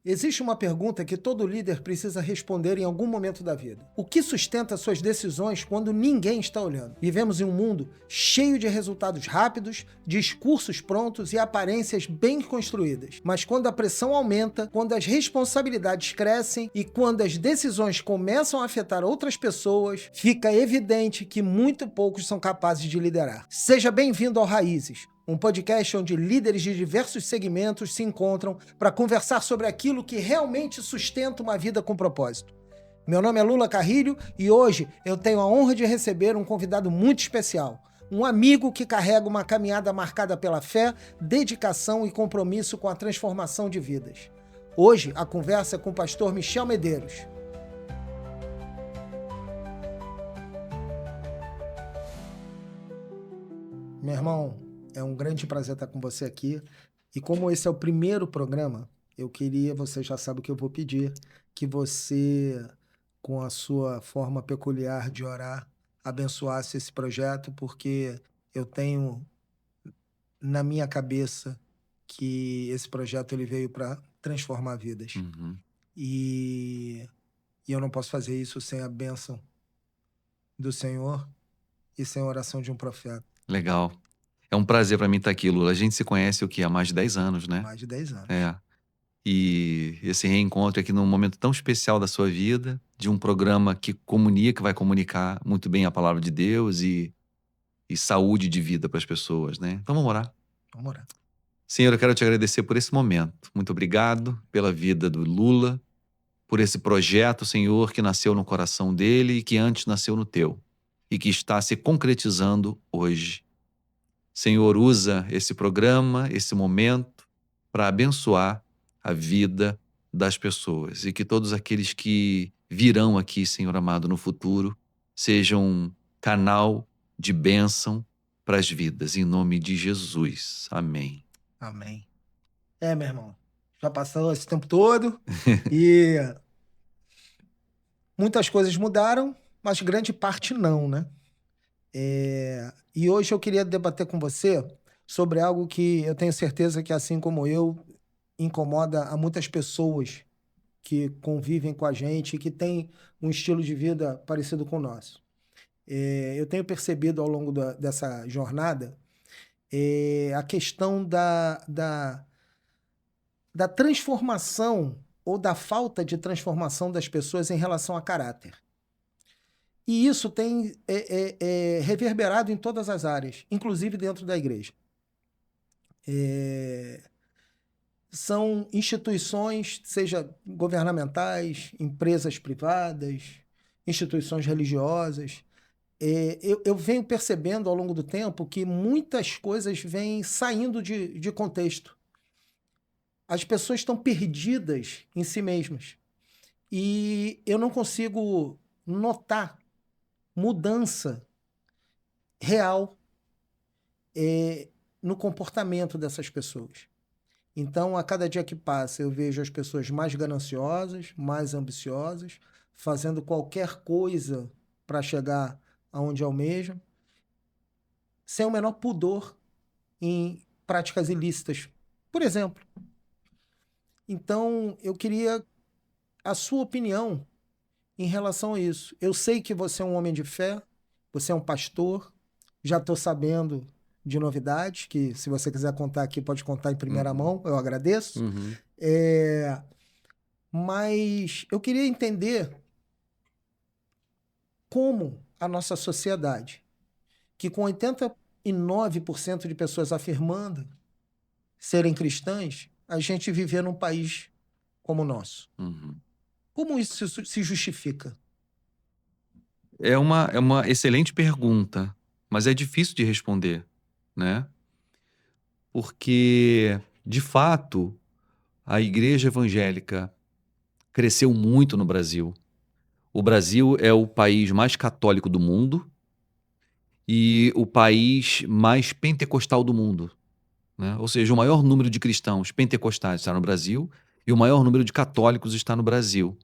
Existe uma pergunta que todo líder precisa responder em algum momento da vida. O que sustenta suas decisões quando ninguém está olhando? Vivemos em um mundo cheio de resultados rápidos, discursos prontos e aparências bem construídas. Mas quando a pressão aumenta, quando as responsabilidades crescem e quando as decisões começam a afetar outras pessoas, fica evidente que muito poucos são capazes de liderar. Seja bem-vindo ao Raízes, um podcast onde líderes de diversos segmentos se encontram para conversar sobre aquilo que realmente sustenta uma vida com propósito. Meu nome é Lula Carrilho e hoje eu tenho a honra de receber um convidado muito especial, um amigo que carrega uma caminhada marcada pela fé, dedicação e compromisso com a transformação de vidas. Hoje a conversa é com o pastor Michel Medeiros. Meu irmão, é um grande prazer estar com você aqui. E como esse é o primeiro programa, eu queria, você já sabe o que eu vou pedir, que você, com a sua forma peculiar de orar, abençoasse esse projeto, porque eu tenho na minha cabeça que esse projeto ele veio para transformar vidas. Uhum. E eu não posso fazer isso sem a bênção do Senhor e sem a oração de um profeta. Legal. É um prazer pra mim estar aqui, Lula. A gente se conhece o quê? Há mais de 10 anos, né? Mais de 10 anos. É. E esse reencontro aqui num momento tão especial da sua vida, de um programa que comunica, vai comunicar muito bem a palavra de Deus e saúde de vida para as pessoas, né? Então vamos orar. Vamos orar. Senhor, eu quero te agradecer por esse momento. Muito obrigado pela vida do Lula, por esse projeto, Senhor, que nasceu no coração dele e que antes nasceu no teu e que está se concretizando hoje. Senhor, usa esse programa, esse momento, para abençoar a vida das pessoas e que todos aqueles que virão aqui, Senhor amado, no futuro, sejam um canal de bênção para as vidas, em nome de Jesus. Amém. Amém. Meu irmão, já passou esse tempo todo e muitas coisas mudaram, mas grande parte não, né? E hoje eu queria debater com você sobre algo que eu tenho certeza que, assim como eu, incomoda a muitas pessoas que convivem com a gente e que têm um estilo de vida parecido com o nosso. Eu tenho percebido ao longo dessa jornada a questão da transformação ou da falta de transformação das pessoas em relação a caráter. E isso tem reverberado em todas as áreas, inclusive dentro da igreja. São instituições, seja governamentais, empresas privadas, instituições religiosas. Eu venho percebendo ao longo do tempo que muitas coisas vêm saindo de contexto. As pessoas estão perdidas em si mesmas. E eu não consigo notar mudança real no comportamento dessas pessoas. Então, a cada dia que passa, eu vejo as pessoas mais gananciosas, mais ambiciosas, fazendo qualquer coisa para chegar aonde almejam, sem o menor pudor em práticas ilícitas, por exemplo. Então, eu queria a sua opinião em relação a isso. Eu sei que você é um homem de fé, você é um pastor, já estou sabendo de novidades, que se você quiser contar aqui, pode contar em primeira mão, eu agradeço. Uhum. Mas eu queria entender como a nossa sociedade, que com 89% de pessoas afirmando serem cristãs, a gente viver num país como o nosso. Uhum. Como isso se justifica? É uma excelente pergunta, mas é difícil de responder, né? Porque, de fato, a igreja evangélica cresceu muito no Brasil. O Brasil é o país mais católico do mundo e o país mais pentecostal do mundo, né? Ou seja, o maior número de cristãos pentecostais está no Brasil e o maior número de católicos está no Brasil.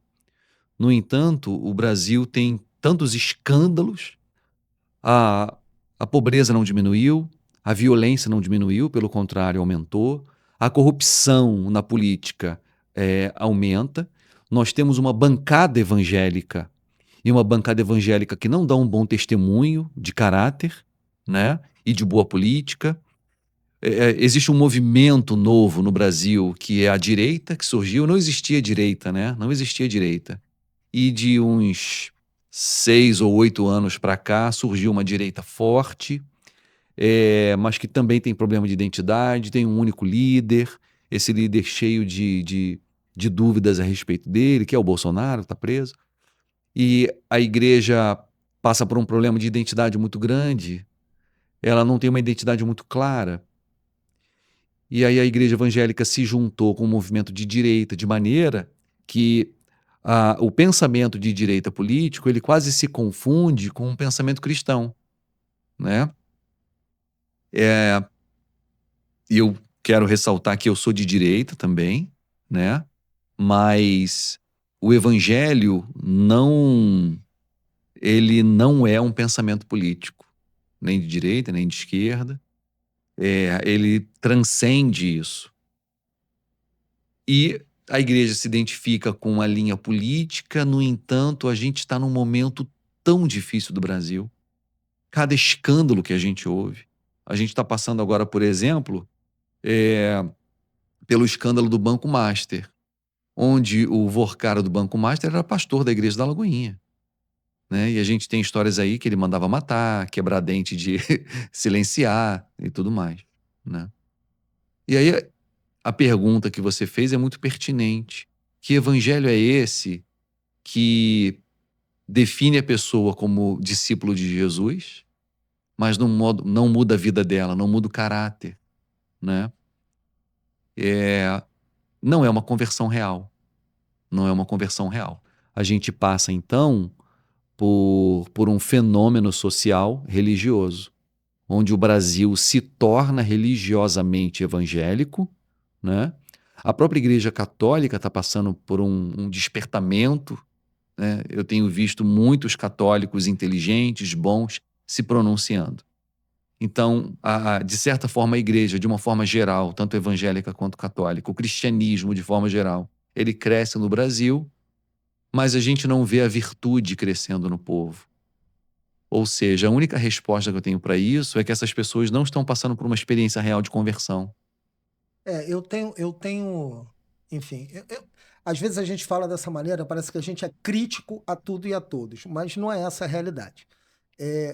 No entanto, o Brasil tem tantos escândalos, a, a pobreza não diminuiu, a violência não diminuiu, pelo contrário, aumentou, a corrupção na política aumenta. Nós temos uma bancada evangélica, e uma bancada evangélica que não dá um bom testemunho de caráter, né, e de boa política. Existe um movimento novo no Brasil, que é a direita, que surgiu. Não existia direita, né? Não existia direita. E de uns 6 ou 8 anos para cá, surgiu uma direita forte, mas que também tem problema de identidade, tem um único líder, esse líder cheio de dúvidas a respeito dele, que é o Bolsonaro, que está preso. E a igreja passa por um problema de identidade muito grande, ela não tem uma identidade muito clara. E aí a igreja evangélica se juntou com o movimento de direita, de maneira que o pensamento de direita político, ele quase se confunde com um pensamento cristão, né? E eu quero ressaltar que eu sou de direita também, né? Mas o evangelho ele não é um pensamento político, nem de direita, nem de esquerda. Ele transcende isso. E a igreja se identifica com uma linha política, no entanto, a gente está num momento tão difícil do Brasil. Cada escândalo que a gente ouve. A gente está passando agora, por exemplo, pelo escândalo do Banco Master, onde o Vorcara do Banco Master era pastor da igreja da Lagoinha. Né? E a gente tem histórias aí que ele mandava matar, quebrar dente de silenciar e tudo mais. Né? E aí a pergunta que você fez é muito pertinente. Que evangelho é esse que define a pessoa como discípulo de Jesus, mas não muda a vida dela, não muda o caráter, né? Não é uma conversão real. Não é uma conversão real. A gente passa, então, por um fenômeno social religioso, onde o Brasil se torna religiosamente evangélico, né? A própria Igreja Católica está passando por um despertamento, né? Eu tenho visto muitos católicos inteligentes, bons, se pronunciando. Então, de certa forma, a Igreja, de uma forma geral, tanto evangélica quanto católica, o cristianismo, de forma geral, ele cresce no Brasil, mas a gente não vê a virtude crescendo no povo. Ou seja, a única resposta que eu tenho para isso é que essas pessoas não estão passando por uma experiência real de conversão. Enfim, às vezes a gente fala dessa maneira, parece que a gente é crítico a tudo e a todos, mas não é essa a realidade.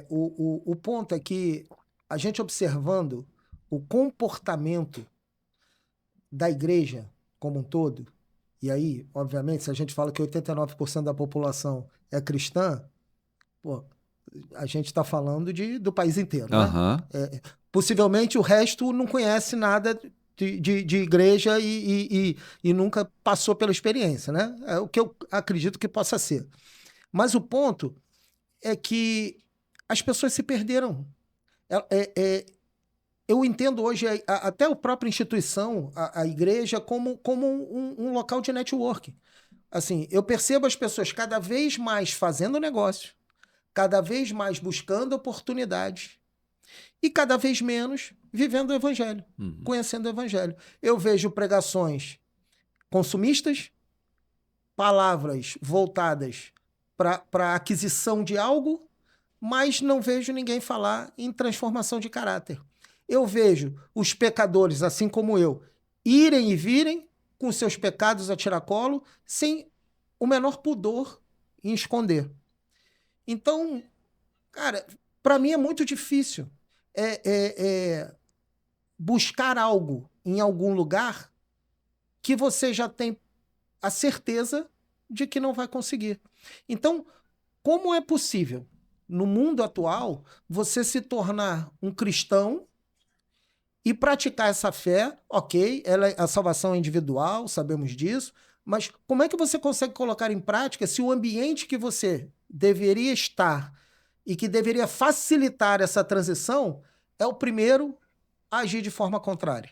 O ponto é que a gente observando o comportamento da igreja como um todo, e aí, obviamente, se a gente fala que 89% da população é cristã, pô, a gente está falando do país inteiro, né? Uhum. Possivelmente o resto não conhece nada de igreja e nunca passou pela experiência, né? É o que eu acredito que possa ser. Mas o ponto é que as pessoas se perderam. Eu entendo hoje até a própria instituição, a igreja, como um local de networking. Assim, eu percebo as pessoas cada vez mais fazendo negócio, cada vez mais buscando oportunidades e cada vez menos vivendo o evangelho, conhecendo o evangelho. Eu vejo pregações consumistas, palavras voltadas para a aquisição de algo, mas não vejo ninguém falar em transformação de caráter. Eu vejo os pecadores, assim como eu, irem e virem com seus pecados a tiracolo, sem o menor pudor em esconder. Então, cara, para mim é muito difícil buscar algo em algum lugar que você já tem a certeza de que não vai conseguir. Então, como é possível, no mundo atual, você se tornar um cristão e praticar essa fé? Ok, a salvação é individual, sabemos disso, mas como é que você consegue colocar em prática se o ambiente que você deveria estar e que deveria facilitar essa transição é o primeiro a agir de forma contrária?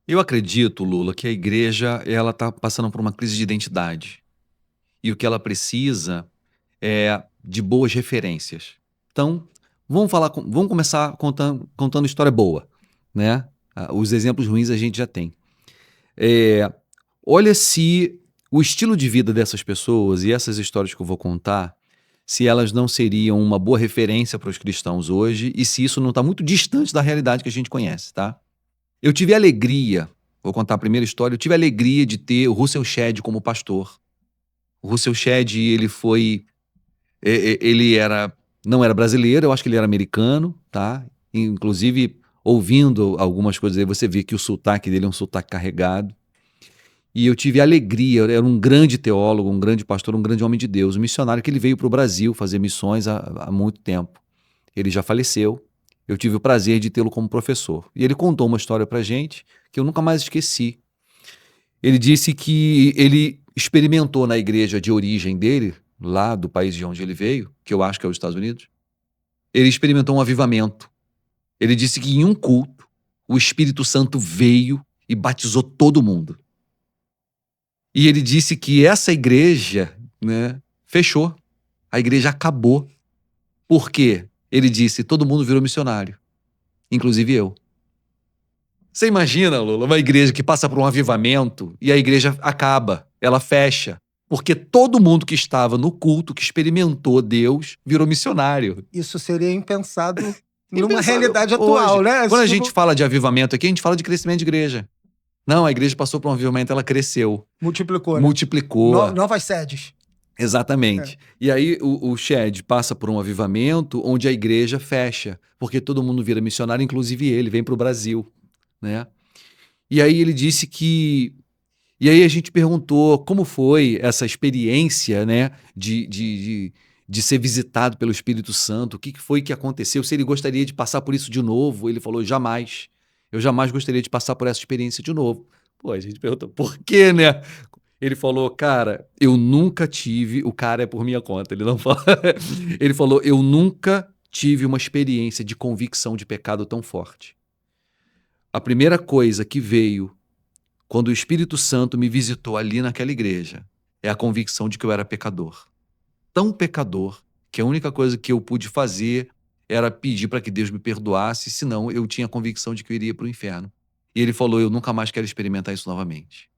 Eu acredito, Lula, que a igreja ela está passando por uma crise de identidade. E o que ela precisa é de boas referências. Então, vamos começar contando história boa, né? Os exemplos ruins a gente já tem. Olha se o estilo de vida dessas pessoas e essas histórias que eu vou contar, se elas não seriam uma boa referência para os cristãos hoje e se isso não está muito distante da realidade que a gente conhece, tá? Eu tive a alegria, vou contar a primeira história, eu tive a alegria de ter o Russell Shedd como pastor. O Russell Shedd, ele não era brasileiro, eu acho que ele era americano, tá? Inclusive, ouvindo algumas coisas aí, você vê que o sotaque dele é um sotaque carregado. E eu tive a alegria, era um grande teólogo, um grande pastor, um grande homem de Deus, um missionário que ele veio para o Brasil fazer missões há muito tempo. Ele já faleceu, eu tive o prazer de tê-lo como professor. E ele contou uma história para gente que eu nunca mais esqueci. Ele disse que ele experimentou na igreja de origem dele, lá do país de onde ele veio, que eu acho que é os Estados Unidos, ele experimentou um avivamento. Ele disse que em um culto, o Espírito Santo veio e batizou todo mundo. E ele disse que essa igreja, né, fechou. A igreja acabou. Por quê? Ele disse, todo mundo virou missionário, inclusive eu. Você imagina, Lula, uma igreja que passa por um avivamento e a igreja acaba, ela fecha. Porque todo mundo que estava no culto, que experimentou Deus, virou missionário. Isso seria impensado numa Impensável realidade hoje. atual, né? Quando a gente fala de avivamento aqui, a gente fala de crescimento de igreja. Não, a igreja passou por um avivamento, ela cresceu. Multiplicou, né? Multiplicou. Novas sedes. Exatamente. E aí o Shedd passa por um avivamento onde a igreja fecha, porque todo mundo vira missionário, inclusive ele, vem para o Brasil, né? E aí ele disse que... E aí a gente perguntou como foi essa experiência, né, de ser visitado pelo Espírito Santo, o que foi que aconteceu, se ele gostaria de passar por isso de novo. Ele falou, jamais. Eu jamais gostaria de passar por essa experiência de novo. Pô, a gente perguntou, por quê, né? Ele falou, cara, eu nunca tive... O cara é por minha conta, ele não fala... Ele falou, eu nunca tive uma experiência de convicção de pecado tão forte. A primeira coisa que veio quando o Espírito Santo me visitou ali naquela igreja é a convicção de que eu era pecador. Tão pecador que a única coisa que eu pude fazer era pedir para que Deus me perdoasse, senão eu tinha a convicção de que eu iria para o inferno. E ele falou, eu nunca mais quero experimentar isso novamente.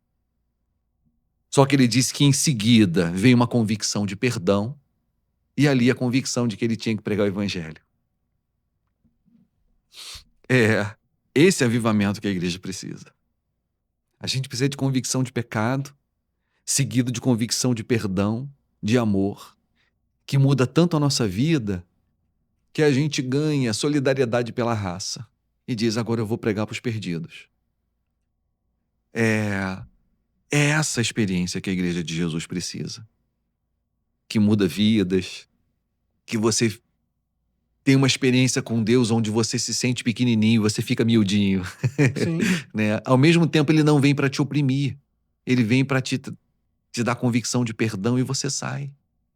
Só que ele disse que em seguida veio uma convicção de perdão e ali a convicção de que ele tinha que pregar o evangelho. É esse avivamento que a igreja precisa. A gente precisa de convicção de pecado, seguido de convicção de perdão, de amor, que muda tanto a nossa vida que a gente ganha solidariedade pela raça e diz, agora eu vou pregar para os perdidos. É essa experiência que a Igreja de Jesus precisa, que muda vidas, que você tem uma experiência com Deus onde você se sente pequenininho, você fica miudinho. Sim. Né? Ao mesmo tempo, ele não vem para te oprimir, ele vem para te dar convicção de perdão e você sai.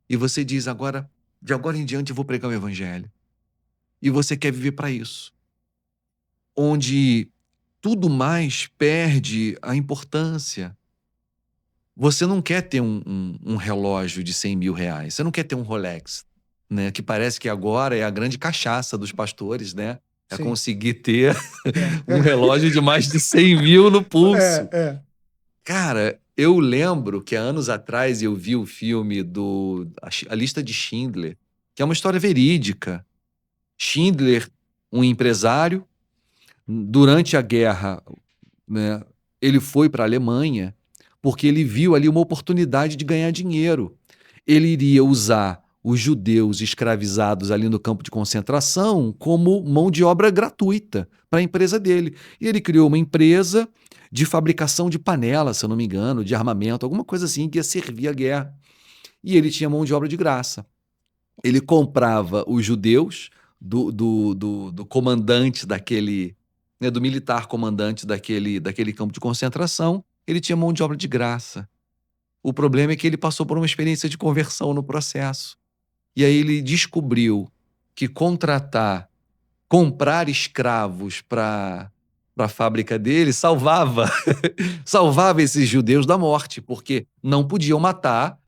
E você diz, agora, de agora em diante eu vou pregar o evangelho. E você quer viver para isso. Onde tudo mais perde a importância. Você não quer ter um relógio de 100 mil reais, você não quer ter um Rolex, né? Que parece que agora é a grande cachaça dos pastores, né? É Sim. conseguir ter um relógio de mais de 100 mil no pulso. Cara, eu lembro que há anos atrás eu vi o filme A Lista de Schindler, que é uma história verídica. Schindler, um empresário, durante a guerra, né, ele foi para a Alemanha porque ele viu ali uma oportunidade de ganhar dinheiro. Ele iria usar os judeus escravizados ali no campo de concentração como mão de obra gratuita para a empresa dele. E ele criou uma empresa de fabricação de panelas, se eu não me engano, de armamento, alguma coisa assim que ia servir à guerra. E ele tinha mão de obra de graça. Ele comprava os judeus do comandante daquele, né, do militar comandante daquele campo de concentração. Ele tinha mão de obra de graça. O problema é que ele passou por uma experiência de conversão no processo. E aí ele descobriu que comprar escravos para a fábrica dele salvava esses judeus da morte, porque não podiam matar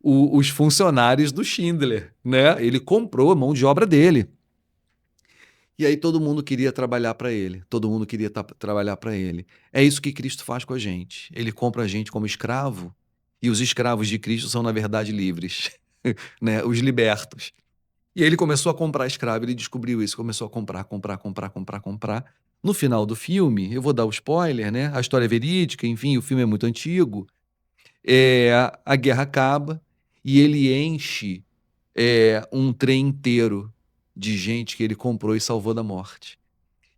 os funcionários do Schindler, né? Ele comprou a mão de obra dele. E aí todo mundo queria trabalhar para ele, todo mundo queria trabalhar para ele. É isso que Cristo faz com a gente. Ele compra a gente como escravo, e os escravos de Cristo são, na verdade, livres, né? Os libertos. E aí ele começou a comprar escravo, ele descobriu isso, começou a comprar, comprar, comprar, comprar, comprar. No final do filme, eu vou dar o spoiler, né? A história é verídica, enfim, o filme é muito antigo. A guerra acaba e ele enche um trem inteiro de gente que ele comprou e salvou da morte.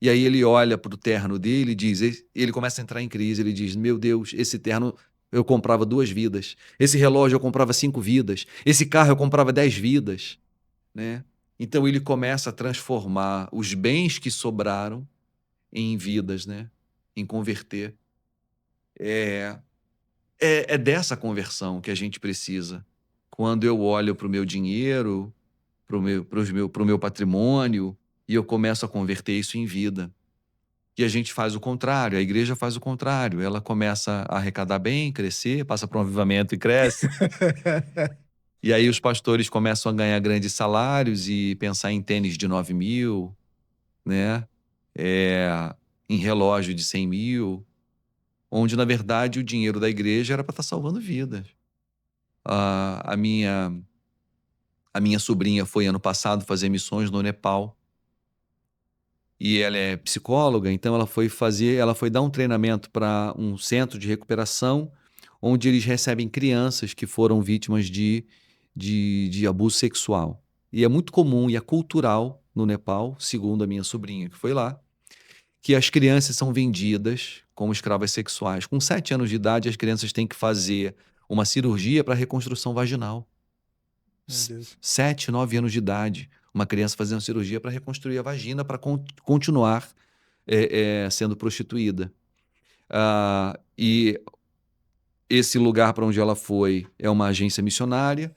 E aí ele olha para o terno dele e diz, ele começa a entrar em crise, ele diz, meu Deus, esse terno eu comprava 2 vidas, esse relógio eu comprava 5 vidas, esse carro eu comprava 10 vidas, né? Então ele começa a transformar os bens que sobraram em vidas, né? Em converter. É dessa conversão que a gente precisa. Quando eu olho para o meu dinheiro, para o meu patrimônio, e eu começo a converter isso em vida. E a gente faz o contrário, a igreja faz o contrário. Ela começa a arrecadar bem, crescer, passa por um avivamento e cresce. E aí os pastores começam a ganhar grandes salários e pensar em tênis de 9 mil, né? Em relógio de 100 mil, onde, na verdade, o dinheiro da igreja era para estar salvando vidas. A minha sobrinha foi ano passado fazer missões no Nepal. E ela é psicóloga, então ela foi dar um treinamento para um centro de recuperação, onde eles recebem crianças que foram vítimas de abuso sexual. E é muito comum e é cultural no Nepal, segundo a minha sobrinha que foi lá, que as crianças são vendidas como escravas sexuais. Com 7 anos de idade, as crianças têm que fazer uma cirurgia para reconstrução vaginal. Meu Deus. 7, 9 anos de idade, uma criança fazendo cirurgia para reconstruir a vagina para continuar sendo prostituída. E esse lugar para onde ela foi é uma agência missionária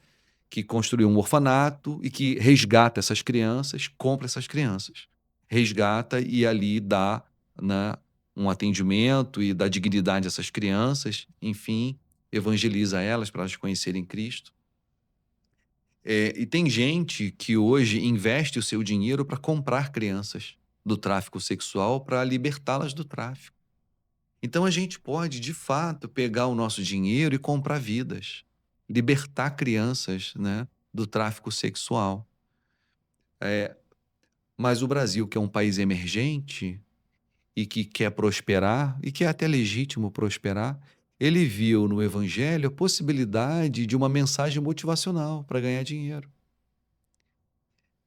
que construiu um orfanato e que resgata essas crianças, compra essas crianças, resgata e ali dá, né, um atendimento e dá dignidade a essas crianças, enfim, evangeliza elas para elas conhecerem Cristo. E tem gente que hoje investe o seu dinheiro para comprar crianças do tráfico sexual para libertá-las do tráfico. Então a gente pode, de fato, pegar o nosso dinheiro e comprar vidas, libertar crianças, né, do tráfico sexual. Mas o Brasil, que é um país emergente e que quer prosperar, e que é até legítimo prosperar, ele viu no Evangelho a possibilidade de uma mensagem motivacional para ganhar dinheiro.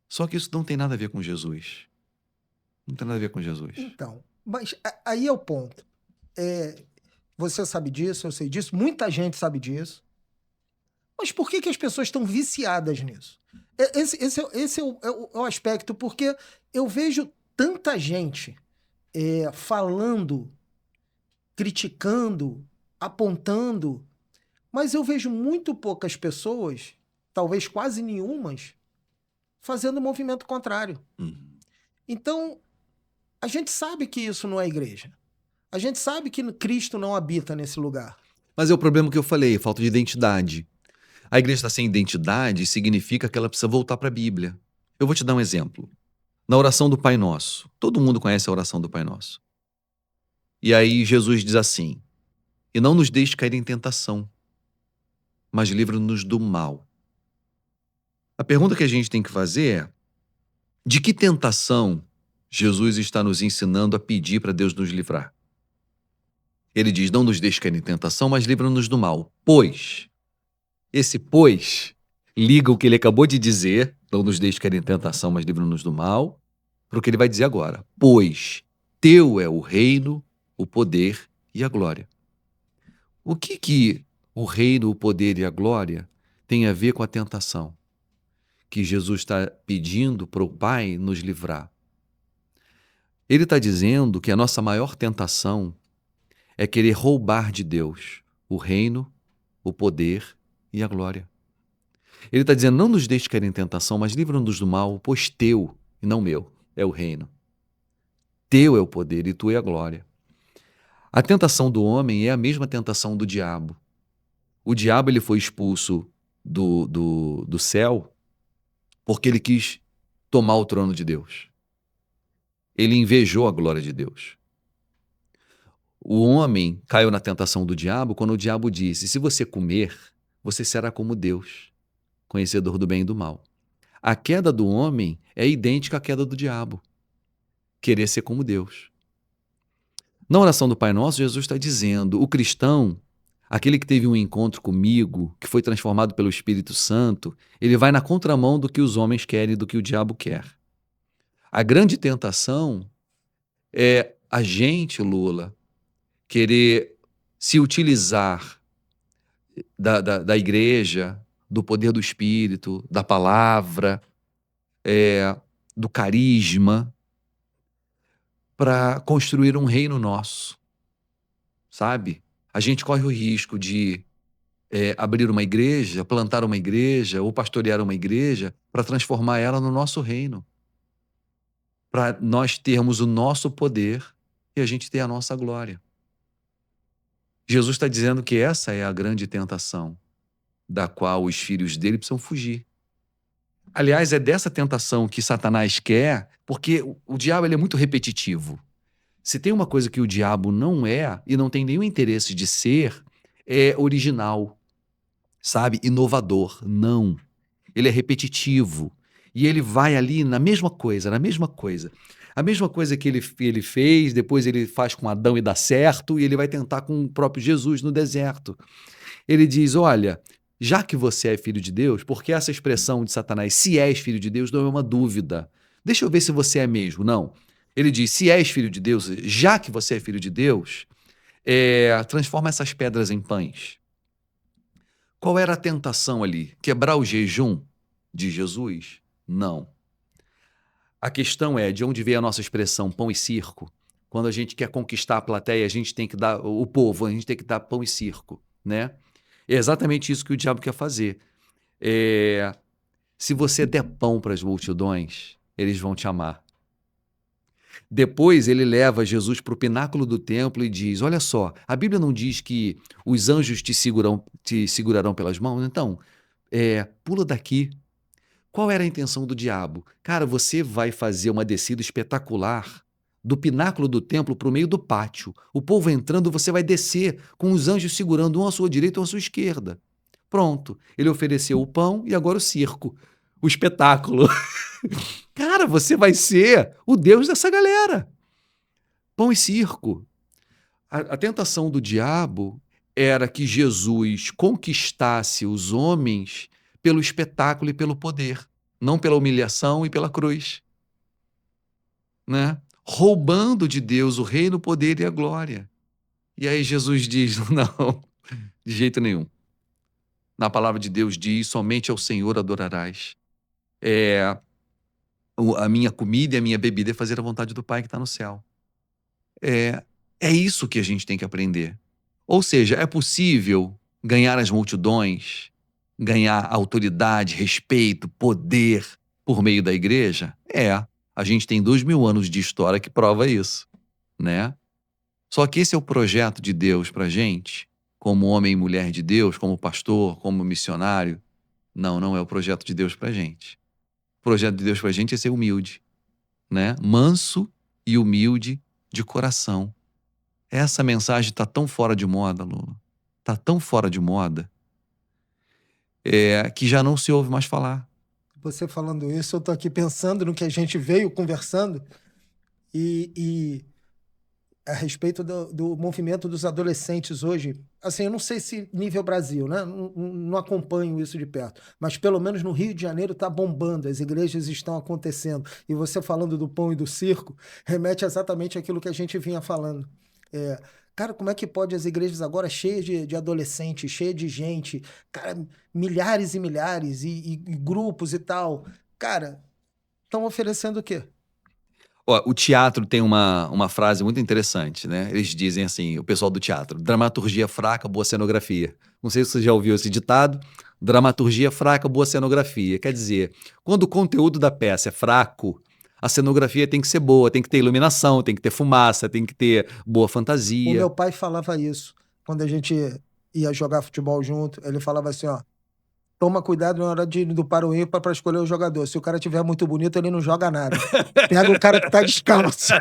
Só que isso não tem nada a ver com Jesus. Não tem nada a ver com Jesus. Então, mas aí é o ponto. Você sabe disso, eu sei disso, muita gente sabe disso. Mas por que as pessoas estão viciadas nisso? Esse é o aspecto, porque eu vejo tanta gente falando, criticando, apontando, mas eu vejo muito poucas pessoas, talvez quase nenhumas, fazendo o movimento contrário. Então, a gente sabe que isso não é igreja. A gente sabe que Cristo não habita nesse lugar. Mas é o problema que eu falei, falta de identidade. A igreja está sem identidade significa que ela precisa voltar para a Bíblia. Eu vou te dar um exemplo. Na oração do Pai Nosso, todo mundo conhece a oração do Pai Nosso. E aí Jesus diz assim, e não nos deixe cair em tentação, mas livra-nos do mal. A pergunta que a gente tem que fazer é, de que tentação Jesus está nos ensinando a pedir para Deus nos livrar? Ele diz, não nos deixe cair em tentação, mas livra-nos do mal. Pois, esse pois liga o que ele acabou de dizer, não nos deixe cair em tentação, mas livra-nos do mal, para o que ele vai dizer agora. Pois teu é o reino, o poder e a glória. O que o reino, o poder e a glória tem a ver com a tentação que Jesus está pedindo para o Pai nos livrar? Ele está dizendo que a nossa maior tentação é querer roubar de Deus o reino, o poder e a glória. Ele está dizendo, não nos deixe cair em tentação, mas livra-nos do mal, pois teu, e não meu, é o reino. Teu é o poder e tu é a glória. A tentação do homem é a mesma tentação do diabo. O diabo ele foi expulso do céu porque ele quis tomar o trono de Deus. ele invejou a glória de Deus. O homem caiu na tentação do diabo quando o diabo disse: se você comer, você será como Deus, conhecedor do bem e do mal. A queda do homem é idêntica à queda do diabo, querer ser como Deus. Na oração do Pai Nosso, Jesus está dizendo: o cristão, aquele que teve um encontro comigo, que foi transformado pelo Espírito Santo, ele vai na contramão do que os homens querem e do que o diabo quer. A grande tentação é a gente, Lula, querer se utilizar da igreja, do poder do Espírito, da palavra, do carisma, para construir um reino nosso, sabe? A gente corre o risco de abrir uma igreja, plantar uma igreja ou pastorear uma igreja para transformar ela no nosso reino, para nós termos o nosso poder e a gente ter a nossa glória. Jesus está dizendo que essa é a grande tentação da qual os filhos dele precisam fugir. Aliás, é dessa tentação que Satanás quer, porque o diabo ele é muito repetitivo. Se tem uma coisa que o diabo não é e não tem nenhum interesse de ser, é original, sabe? Inovador. Não. Ele é repetitivo. E ele vai ali na mesma coisa, na mesma coisa. A mesma coisa que ele fez, depois ele faz com Adão e dá certo, e ele vai tentar com o próprio Jesus no deserto. Ele diz: olha, já que você é filho de Deus, porque essa expressão de Satanás, se és filho de Deus, não é uma dúvida. Deixa eu ver se você é mesmo. Não. Ele diz: se és filho de Deus, já que você é filho de Deus, transforma essas pedras em pães. Qual era a tentação ali? Quebrar o jejum de Jesus? Não. A questão é de onde veio a nossa expressão pão e circo. Quando a gente quer conquistar a plateia, a gente tem que dar o povo, a gente tem que dar pão e circo, né? É exatamente isso que o diabo quer fazer. Se você der pão para as multidões, eles vão te amar. Depois ele leva Jesus para o pináculo do templo e diz: olha só, a Bíblia não diz que os anjos te segurarão pelas mãos? Então, pula daqui. Qual era a intenção do diabo? Cara, você vai fazer uma descida espetacular do pináculo do templo para o meio do pátio. O povo entrando, você vai descer com os anjos segurando um à sua direita e um à sua esquerda. Pronto. Ele ofereceu o pão e agora o circo. O espetáculo. Cara, você vai ser o Deus dessa galera. Pão e circo. A tentação do diabo era que Jesus conquistasse os homens pelo espetáculo e pelo poder, não pela humilhação e pela cruz, né? Roubando de Deus o reino, o poder e a glória. E aí Jesus diz: não, de jeito nenhum. Na palavra de Deus diz: somente ao Senhor adorarás. A minha comida e a minha bebida é fazer a vontade do Pai que está no céu. É isso que a gente tem que aprender. Ou seja, é possível ganhar as multidões, ganhar autoridade, respeito, poder por meio da igreja? A gente tem 2000 anos de história que prova isso, né? Só que esse é o projeto de Deus pra gente, como homem e mulher de Deus, como pastor, como missionário. Não é o projeto de Deus pra gente. O projeto de Deus pra gente é ser humilde, né? Manso e humilde de coração. Essa mensagem tá tão fora de moda, Lula. Tá tão fora de moda que já não se ouve mais falar. Você falando isso, eu tô aqui pensando no que a gente veio conversando e a respeito do movimento dos adolescentes hoje. Assim, eu não sei se nível Brasil, né? Não acompanho isso de perto, mas pelo menos no Rio de Janeiro tá bombando, as igrejas estão acontecendo. E você falando do pão e do circo, remete exatamente àquilo que a gente vinha falando. Cara, como é que pode as igrejas agora cheias de adolescentes, cheias de gente, cara, milhares e milhares, e grupos e tal, cara, estão oferecendo o quê? O teatro tem uma frase muito interessante, né? Eles dizem assim, o pessoal do teatro: dramaturgia fraca, boa cenografia. Não sei se você já ouviu esse ditado. Dramaturgia fraca, boa cenografia. Quer dizer, quando o conteúdo da peça é fraco, a cenografia tem que ser boa, tem que ter iluminação, tem que ter fumaça, tem que ter boa fantasia. O meu pai falava isso quando a gente ia jogar futebol junto. Ele falava assim, ó, Toma cuidado na hora de ir do para o ímpar para escolher o jogador. Se o cara tiver muito bonito, ele não joga nada. Pega o cara que tá descalço.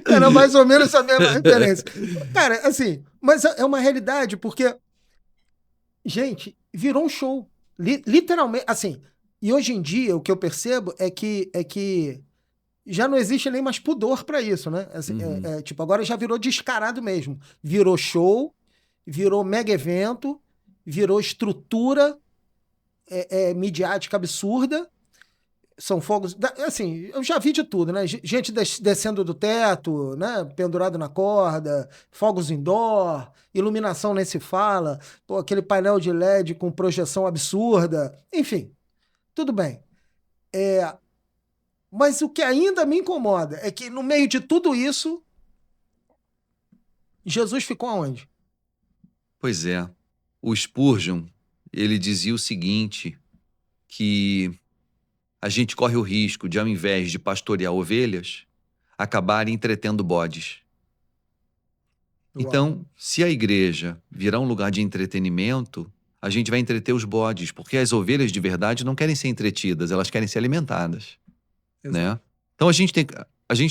Era mais ou menos a mesma referência. Cara, assim, mas é uma realidade, porque, gente, virou um show. Literalmente, assim, e hoje em dia o que eu percebo é que já não existe nem mais pudor pra isso, né? Assim, tipo, agora já virou descarado mesmo. Virou show, virou mega evento, virou estrutura midiática absurda. São fogos. Assim, eu já vi de tudo, né? Gente descendo do teto, né? Pendurado na corda, fogos indoor, iluminação nem se fala, pô, aquele painel de LED com projeção absurda. Enfim, tudo bem. Mas o que ainda me incomoda é que, no meio de tudo isso, Jesus ficou aonde? Pois é. O Spurgeon, ele dizia o seguinte, que a gente corre o risco de, ao invés de pastorear ovelhas, acabar entretendo bodes. Uau. Então, se a igreja virar um lugar de entretenimento, a gente vai entreter os bodes, porque as ovelhas de verdade não querem ser entretidas, elas querem ser alimentadas, né? Então a gente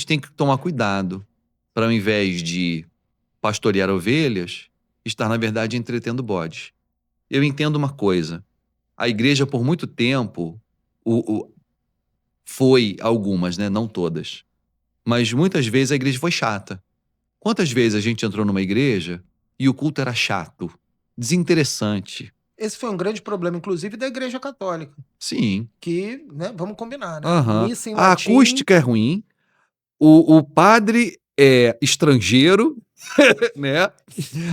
tem que tomar cuidado para, ao invés de pastorear ovelhas, estar, na verdade, entretendo bodes. Eu entendo uma coisa, a igreja por muito tempo foi algumas, né? Não todas. Mas muitas vezes a igreja foi chata. Quantas vezes a gente entrou numa igreja e o culto era chato, desinteressante? Esse foi um grande problema, inclusive, da Igreja Católica. Sim. Que, né, vamos combinar, né? Aham. Missa em A latim. acústica é ruim, o padre é estrangeiro, né?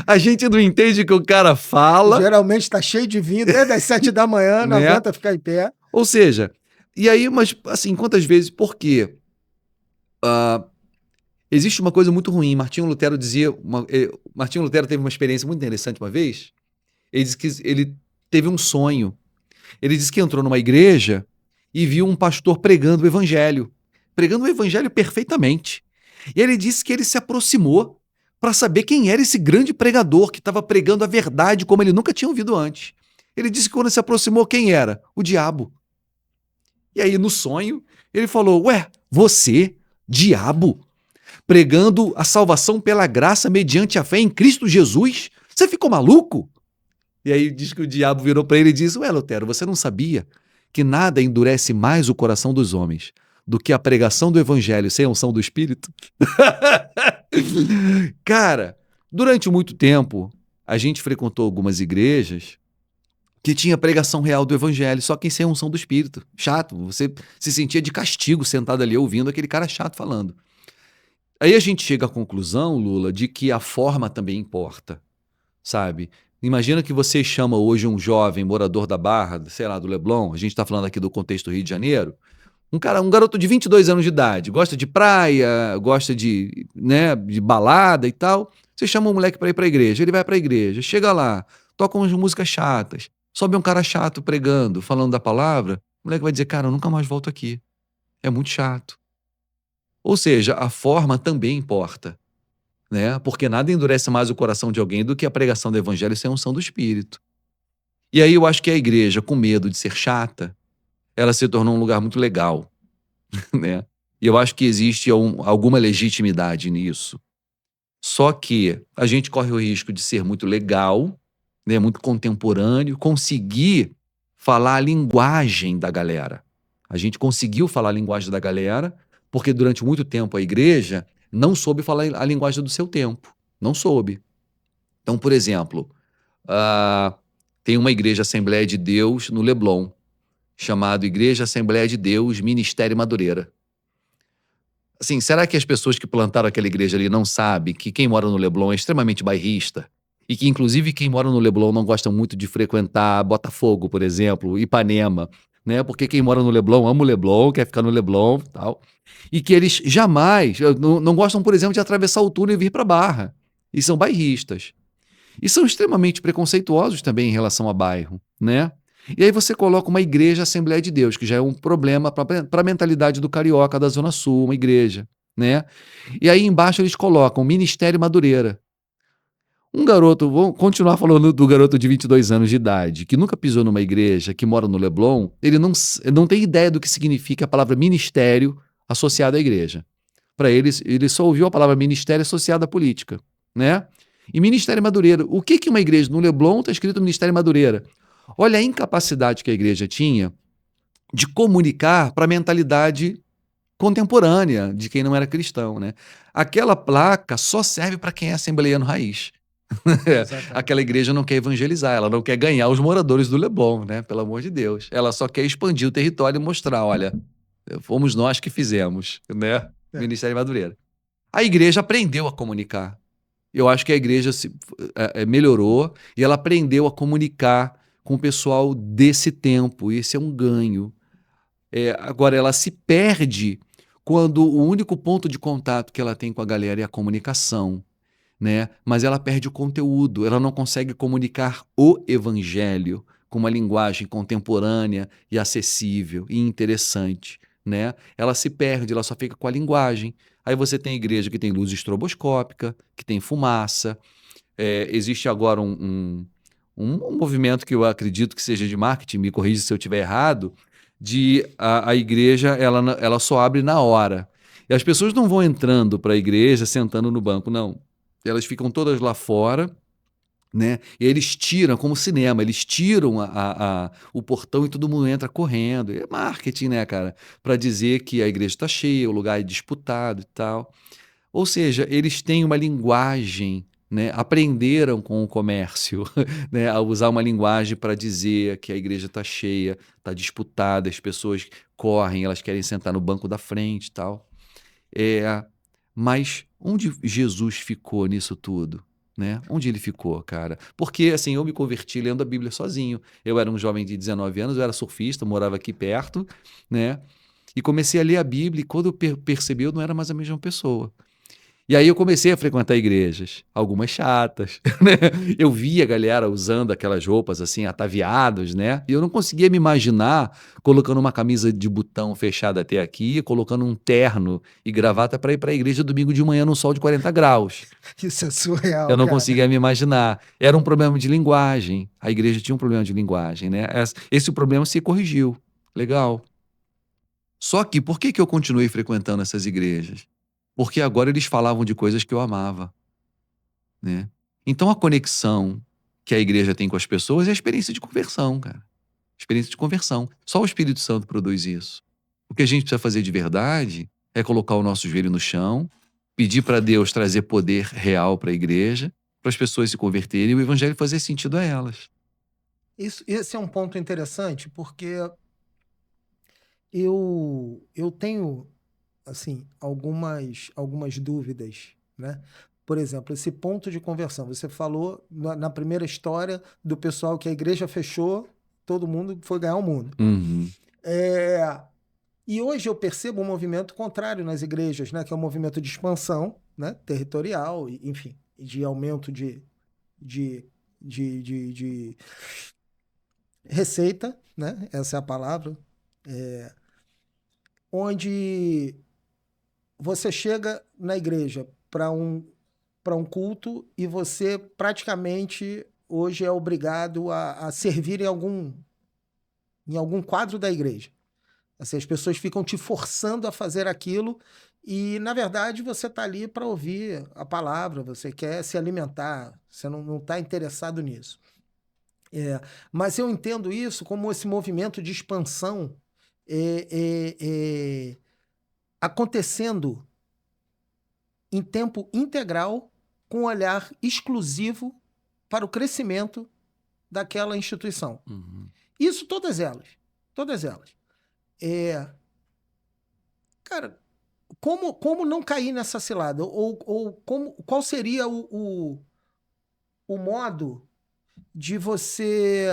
A gente não entende o que o cara fala. Geralmente tá cheio de vinho, desde as 7 da manhã, não Né? aguenta ficar em pé. Ou seja, e aí, mas assim, quantas vezes, por quê? Existe uma coisa muito ruim. Martinho Lutero dizia, Martinho Lutero teve uma experiência muito interessante uma vez. Ele disse que ele teve um sonho. Ele disse que entrou numa igreja e viu um pastor pregando o evangelho perfeitamente. E ele disse que ele se aproximou para saber quem era esse grande pregador que estava pregando a verdade como ele nunca tinha ouvido antes. Ele disse que quando se aproximou, quem era? O diabo. E aí, no sonho, ele falou, ué, você, diabo, pregando a salvação pela graça mediante a fé em Cristo Jesus? Você ficou maluco? E aí diz que o diabo virou para ele e disse, ué, Lutero, você não sabia que nada endurece mais o coração dos homens do que a pregação do evangelho sem a unção do Espírito? Cara, durante muito tempo, a gente frequentou algumas igrejas que tinha pregação real do evangelho, só que sem a unção do Espírito. Chato, você se sentia de castigo sentado ali ouvindo aquele cara chato falando. Aí a gente chega à conclusão, Lula, de que a forma também importa, sabe? Imagina que você chama hoje um jovem morador da Barra, sei lá, do Leblon, a gente está falando aqui do contexto Rio de Janeiro, um garoto de 22 anos de idade, gosta de praia, gosta de, né, de balada e tal. Você chama um moleque para ir para a igreja, ele vai para a igreja, chega lá, toca umas músicas chatas, sobe um cara chato pregando, falando da palavra, o moleque vai dizer, cara, eu nunca mais volto aqui. É muito chato. Ou seja, a forma também importa, né? Porque nada endurece mais o coração de alguém do que a pregação do evangelho sem a unção do Espírito. E aí eu acho que a igreja, com medo de ser chata, ela se tornou um lugar muito legal, né? E eu acho que existe alguma legitimidade nisso. Só que a gente corre o risco de ser muito legal, né? Muito contemporâneo, conseguir falar a linguagem da galera. A gente conseguiu falar a linguagem da galera, porque durante muito tempo a igreja não soube falar a linguagem do seu tempo. Não soube. Então, por exemplo, tem uma igreja Assembleia de Deus no Leblon, chamado Igreja Assembleia de Deus Ministério Madureira. Assim, será que as pessoas que plantaram aquela igreja ali não sabem que quem mora no Leblon é extremamente bairrista? E que, inclusive, quem mora no Leblon não gosta muito de frequentar Botafogo, por exemplo, Ipanema, né? Porque quem mora no Leblon ama o Leblon, quer ficar no Leblon e tal. E que eles jamais, não gostam, por exemplo, de atravessar o túnel e vir para Barra. E são bairristas. E são extremamente preconceituosos também em relação a bairro, né? E aí você coloca uma igreja Assembleia de Deus, que já é um problema para a mentalidade do carioca da Zona Sul, uma igreja, né? E aí embaixo eles colocam Ministério Madureira. Um garoto, vamos continuar falando do garoto de 22 anos de idade, que nunca pisou numa igreja, que mora no Leblon, ele não tem ideia do que significa a palavra ministério associada à igreja. Para eles, ele só ouviu a palavra ministério associada à política, né? E Ministério Madureira. O que que uma igreja no Leblon está escrito Ministério Madureira? Olha a incapacidade que a igreja tinha de comunicar para a mentalidade contemporânea de quem não era cristão, né? Aquela placa só serve para quem é assembleiano raiz. Exatamente. Aquela igreja não quer evangelizar, ela não quer ganhar os moradores do Leblon, né? Pelo amor de Deus. Ela só quer expandir o território e mostrar, olha, fomos nós que fizemos, né? É. Ministério Madureira. A igreja aprendeu a comunicar. Eu acho que a igreja melhorou e ela aprendeu a comunicar com o pessoal desse tempo. E esse é um ganho. Agora, ela se perde quando o único ponto de contato que ela tem com a galera é a comunicação, né? Mas ela perde o conteúdo, ela não consegue comunicar o evangelho com uma linguagem contemporânea e acessível e interessante, né? Ela se perde, ela só fica com a linguagem. Aí você tem igreja que tem luz estroboscópica, que tem fumaça. Existe agora um movimento que eu acredito que seja de marketing, me corrija se eu estiver errado, de a igreja ela só abre na hora. E as pessoas não vão entrando para a igreja sentando no banco, não. Elas ficam todas lá fora, né? E eles tiram, como cinema, eles tiram o portão e todo mundo entra correndo. É marketing, né, cara? Para dizer que a igreja está cheia, o lugar é disputado e tal. Ou seja, eles têm uma linguagem, né? Aprenderam com o comércio, né? A usar uma linguagem para dizer que a igreja está cheia, está disputada, as pessoas correm, elas querem sentar no banco da frente e tal. Mas onde Jesus ficou nisso tudo? Né? Onde ele ficou, cara? Porque, assim, eu me converti lendo a Bíblia sozinho. Eu era um jovem de 19 anos, eu era surfista, morava aqui perto, né? E comecei a ler a Bíblia e quando eu percebi, eu não era mais a mesma pessoa. E aí eu comecei a frequentar igrejas, algumas chatas, né? Eu via a galera usando aquelas roupas assim, ataviados, né? E eu não conseguia me imaginar colocando uma camisa de botão fechada até aqui, colocando um terno e gravata para ir para a igreja domingo de manhã no sol de 40 graus. Isso é surreal, Eu não cara. conseguia me imaginar. Era um problema de linguagem. A igreja tinha um problema de linguagem, né? Esse problema se corrigiu. Legal. Só que por que que eu continuei frequentando essas igrejas? Porque agora eles falavam de coisas que eu amava, né? Então a conexão que a igreja tem com as pessoas é a experiência de conversão, cara. Experiência de conversão. Só o Espírito Santo produz isso. O que a gente precisa fazer de verdade é colocar o nosso joelho no chão, pedir para Deus trazer poder real para a igreja, para as pessoas se converterem e o evangelho fazer sentido a elas. Esse é um ponto interessante, porque eu tenho, assim, algumas dúvidas, né? Por exemplo, esse ponto de conversão. Você falou na primeira história do pessoal que a igreja fechou, todo mundo foi ganhar o mundo. Uhum. E hoje eu percebo um movimento contrário nas igrejas, né? Que é um movimento de expansão, né? Territorial, enfim, de aumento de, de receita, né? Essa é a palavra. Onde você chega na igreja para um culto e você praticamente hoje é obrigado a servir em algum quadro da igreja. Assim, as pessoas ficam te forçando a fazer aquilo e, na verdade, você está ali para ouvir a palavra, você quer se alimentar, você não está interessado nisso. Mas eu entendo isso como esse movimento de expansão acontecendo em tempo integral, com um olhar exclusivo para o crescimento daquela instituição. Uhum. Isso todas elas. Todas elas. Cara, como não cair nessa cilada? Ou qual seria o modo de você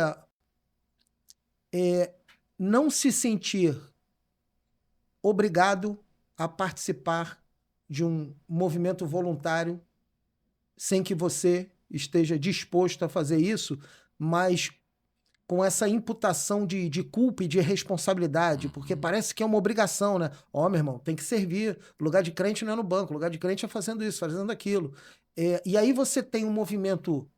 não se sentir obrigado a participar de um movimento voluntário sem que você esteja disposto a fazer isso, mas com essa imputação de culpa e de responsabilidade, porque parece que é uma obrigação, né? Ó, meu irmão, tem que servir. O lugar de crente não é no banco, o lugar de crente é fazendo isso, fazendo aquilo. E aí você tem um movimento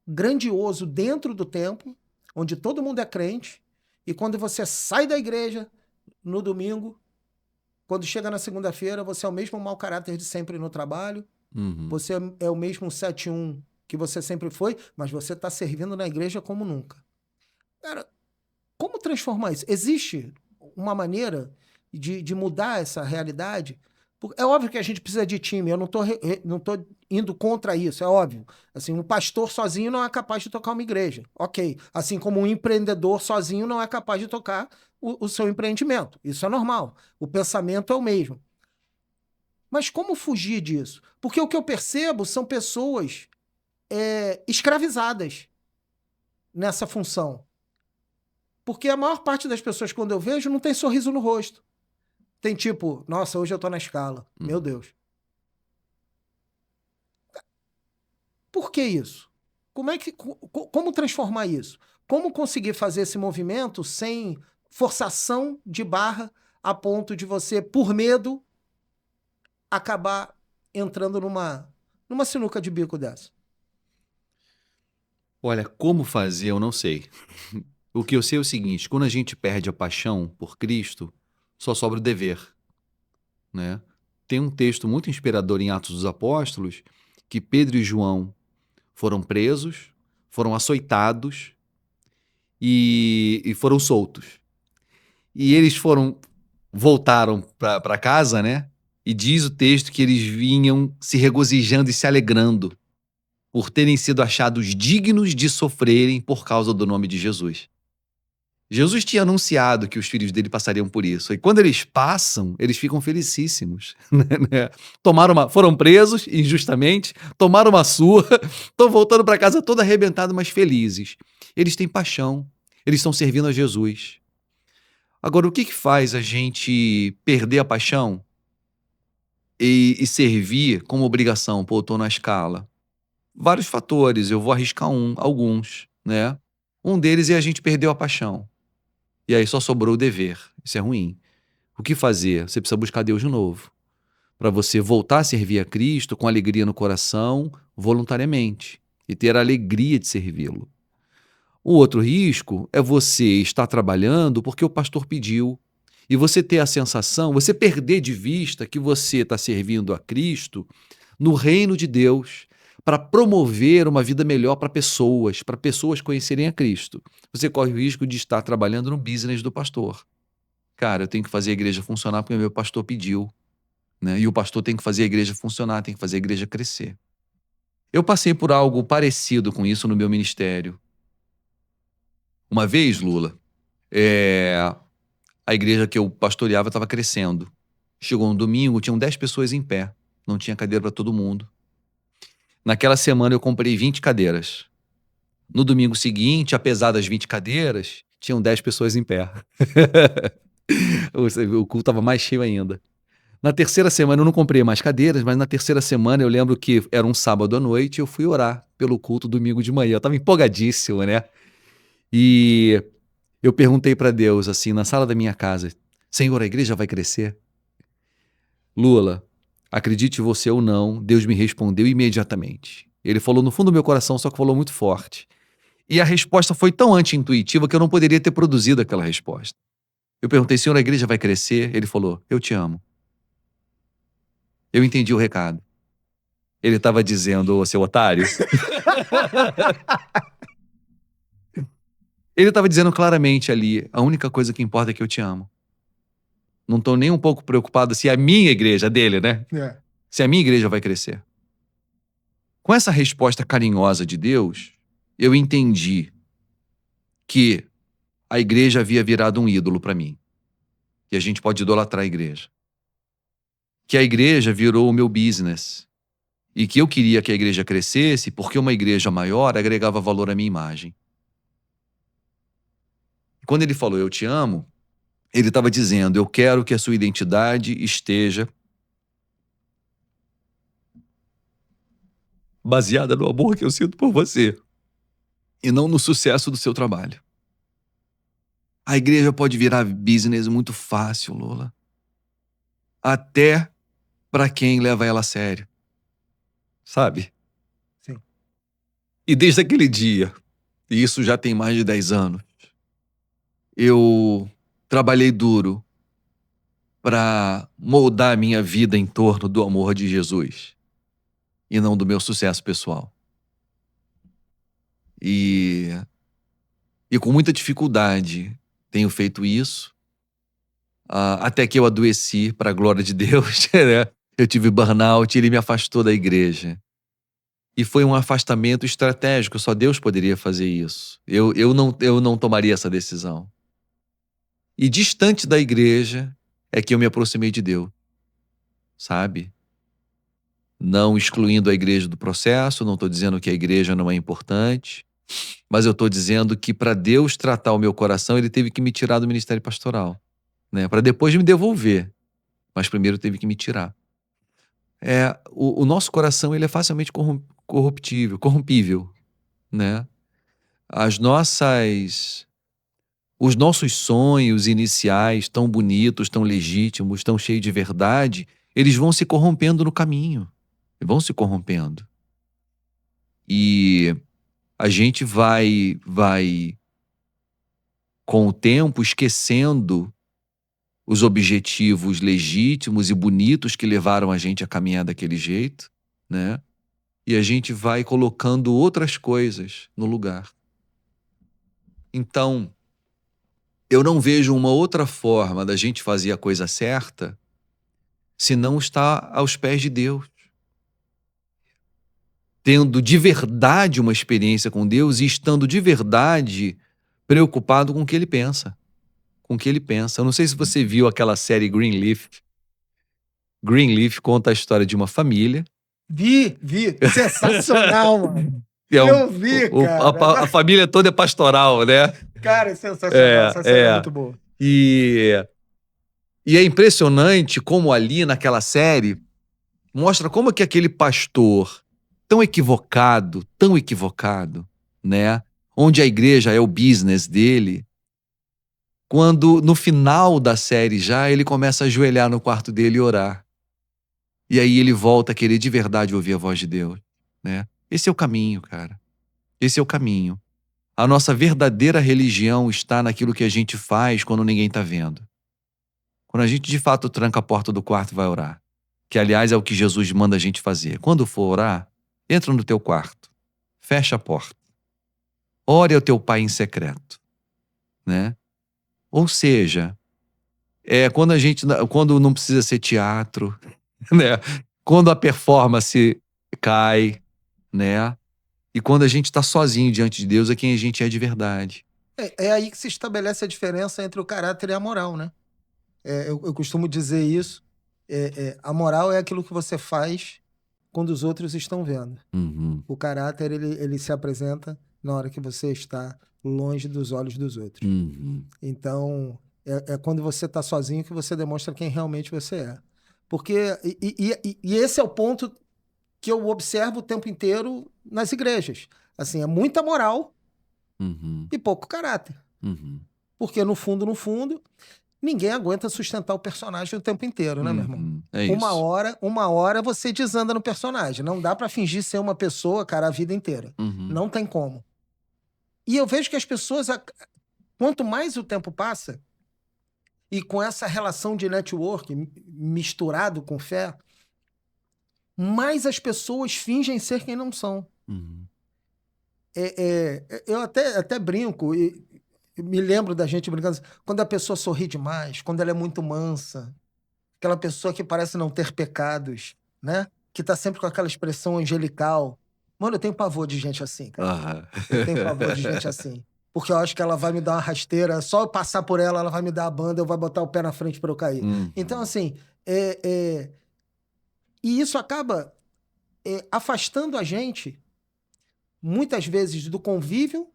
grandioso dentro do templo, onde todo mundo é crente, e quando você sai da igreja no domingo, quando chega na segunda-feira, você é o mesmo mau caráter de sempre no trabalho, você é o mesmo 7-1 que você sempre foi, mas você está servindo na igreja como nunca. Cara, como transformar isso? Existe uma maneira de mudar essa realidade? É óbvio que a gente precisa de time, eu não tô indo contra isso, é óbvio. Assim, um pastor sozinho não é capaz de tocar uma igreja, ok. Assim como um empreendedor sozinho não é capaz de tocar o seu empreendimento, isso é normal. O pensamento é o mesmo. Mas como fugir disso? Porque o que eu percebo são pessoas escravizadas nessa função. Porque a maior parte das pessoas, quando eu vejo, não tem sorriso no rosto. Tem tipo, nossa, hoje eu tô na escala. Meu Deus. Por que isso? Como transformar isso? Como conseguir fazer esse movimento sem forçação de barra a ponto de você, por medo, acabar entrando numa sinuca de bico dessa? Olha, como fazer, eu não sei. O que eu sei é o seguinte: quando a gente perde a paixão por Cristo, só sobra o dever, né? Tem um texto muito inspirador em Atos dos Apóstolos que Pedro e João foram presos, foram açoitados e foram soltos. E eles voltaram para casa, né? E diz o texto que eles vinham se regozijando e se alegrando por terem sido achados dignos de sofrerem por causa do nome de Jesus. Jesus tinha anunciado que os filhos dele passariam por isso. E quando eles passam, eles ficam felicíssimos. Né? Foram presos injustamente, tomaram uma surra, estão voltando para casa todo arrebentado, mas felizes. Eles têm paixão, eles estão servindo a Jesus. Agora, o que faz a gente perder a paixão e servir como obrigação? Pô, eu tô na escala. Vários fatores, eu vou arriscar alguns, né? Um deles é a gente perdeu a paixão. E aí só sobrou o dever. Isso é ruim. O que fazer? Você precisa buscar Deus de novo. Para você voltar a servir a Cristo com alegria no coração, voluntariamente. E ter a alegria de servi-lo. O outro risco é você estar trabalhando porque o pastor pediu. E você ter a sensação, você perder de vista que você está servindo a Cristo no reino de Deus, para promover uma vida melhor para pessoas conhecerem a Cristo. Você corre o risco de estar trabalhando no business do pastor. Cara, eu tenho que fazer a igreja funcionar porque meu pastor pediu, né? E o pastor tem que fazer a igreja funcionar, tem que fazer a igreja crescer. Eu passei por algo parecido com isso no meu ministério. Uma vez, Lula, a igreja que eu pastoreava estava crescendo. Chegou um domingo, tinham 10 pessoas em pé. Não tinha cadeira para todo mundo. Naquela semana eu comprei 20 cadeiras. No domingo seguinte, apesar das 20 cadeiras, tinham 10 pessoas em pé. O culto estava mais cheio ainda. Na terceira semana eu não comprei mais cadeiras, mas na terceira semana eu lembro que era um sábado à noite e eu fui orar pelo culto domingo de manhã. Eu estava empolgadíssimo, né? E eu perguntei para Deus, assim, na sala da minha casa: Senhor, a igreja vai crescer? Lula, acredite você ou não, Deus me respondeu imediatamente. Ele falou no fundo do meu coração, só que falou muito forte. E a resposta foi tão anti-intuitiva que eu não poderia ter produzido aquela resposta. Eu perguntei: Senhor, a igreja vai crescer? Ele falou: eu te amo. Eu entendi o recado. Ele estava dizendo: ô, seu otário. Ele estava dizendo claramente ali: a única coisa que importa é que eu te amo. Não estou nem um pouco preocupado se a minha igreja, dele, né? Se a minha igreja vai crescer. Com essa resposta carinhosa de Deus, eu entendi que a igreja havia virado um ídolo para mim. Que a gente pode idolatrar a igreja. Que a igreja virou o meu business. E que eu queria que a igreja crescesse porque uma igreja maior agregava valor à minha imagem. Quando ele falou eu te amo, ele estava dizendo: eu quero que a sua identidade esteja baseada no amor que eu sinto por você. e não no sucesso do seu trabalho. A igreja pode virar business muito fácil, Lula. Até para quem leva ela a sério. Sabe? Sim. E desde aquele dia, e isso já tem mais de 10 anos, eu trabalhei duro para moldar a minha vida em torno do amor de Jesus e não do meu sucesso pessoal. E com muita dificuldade tenho feito isso, até que eu adoeci, para a glória de Deus, né? Eu tive burnout e ele me afastou da igreja. E foi um afastamento estratégico, só Deus poderia fazer isso. Eu não tomaria essa decisão. E distante da igreja é que eu me aproximei de Deus, sabe? Não excluindo a igreja do processo, não estou dizendo que a igreja não é importante, mas eu estou dizendo que para Deus tratar o meu coração, ele teve que me tirar do ministério pastoral, né? Para depois me devolver, mas primeiro teve que me tirar. O nosso coração ele é facilmente corrompível, né? Os nossos sonhos iniciais, tão bonitos, tão legítimos, tão cheios de verdade, eles vão se corrompendo no caminho. Vão se corrompendo. E a gente vai com o tempo esquecendo os objetivos legítimos e bonitos que levaram a gente a caminhar daquele jeito, né? E a gente vai colocando outras coisas no lugar. Então, eu não vejo uma outra forma da gente fazer a coisa certa se não estar aos pés de Deus. Tendo de verdade uma experiência com Deus e estando de verdade preocupado com o que Ele pensa. Com o que Ele pensa. Eu não sei se você viu aquela série Greenleaf. Greenleaf conta a história de uma família. Vi. Sensacional, mano. Eu vi, cara. A família toda é pastoral, né? Cara, é sensacional. Essa série é muito boa. E é impressionante como ali naquela série mostra como que aquele pastor tão equivocado, né? Onde a igreja é o business dele, quando no final da série já ele começa a ajoelhar no quarto dele e orar. E aí ele volta a querer de verdade ouvir a voz de Deus, né? Esse é o caminho, cara. Esse é o caminho. A nossa verdadeira religião está naquilo que a gente faz quando ninguém está vendo. Quando a gente de fato tranca a porta do quarto e vai orar. Que aliás é o que Jesus manda a gente fazer. Quando for orar, entra no teu quarto, fecha a porta, ore ao teu pai em secreto, né? Ou seja, quando não precisa ser teatro, né? Quando a performance cai, né? E quando a gente está sozinho diante de Deus, é quem a gente é de verdade. É aí que se estabelece a diferença entre o caráter e a moral, né? Eu costumo dizer isso. A moral é aquilo que você faz quando os outros estão vendo. Uhum. O caráter, ele se apresenta na hora que você está longe dos olhos dos outros. Uhum. Então, é quando você está sozinho que você demonstra quem realmente você é. Porque, e esse é o ponto que eu observo o tempo inteiro nas igrejas. Assim, é muita moral e pouco caráter. Porque, no fundo, ninguém aguenta sustentar o personagem o tempo inteiro, né, meu irmão? É isso. Uma hora você desanda no personagem. Não dá pra fingir ser uma pessoa, cara, a vida inteira. Não tem como. E eu vejo que as pessoas, quanto mais o tempo passa, e com essa relação de network misturado com fé, mais as pessoas fingem ser quem não são. Eu até brinco, e me lembro da gente brincando, quando a pessoa sorri demais, quando ela é muito mansa, aquela pessoa que parece não ter pecados, né? Que tá sempre com aquela expressão angelical. Mano, eu tenho pavor de gente assim, cara. Eu tenho pavor de gente assim. Porque eu acho que ela vai me dar uma rasteira, só eu passar por ela, ela vai me dar a banda, eu vou botar o pé na frente pra eu cair. Então, assim, e isso acaba afastando a gente, muitas vezes, do convívio,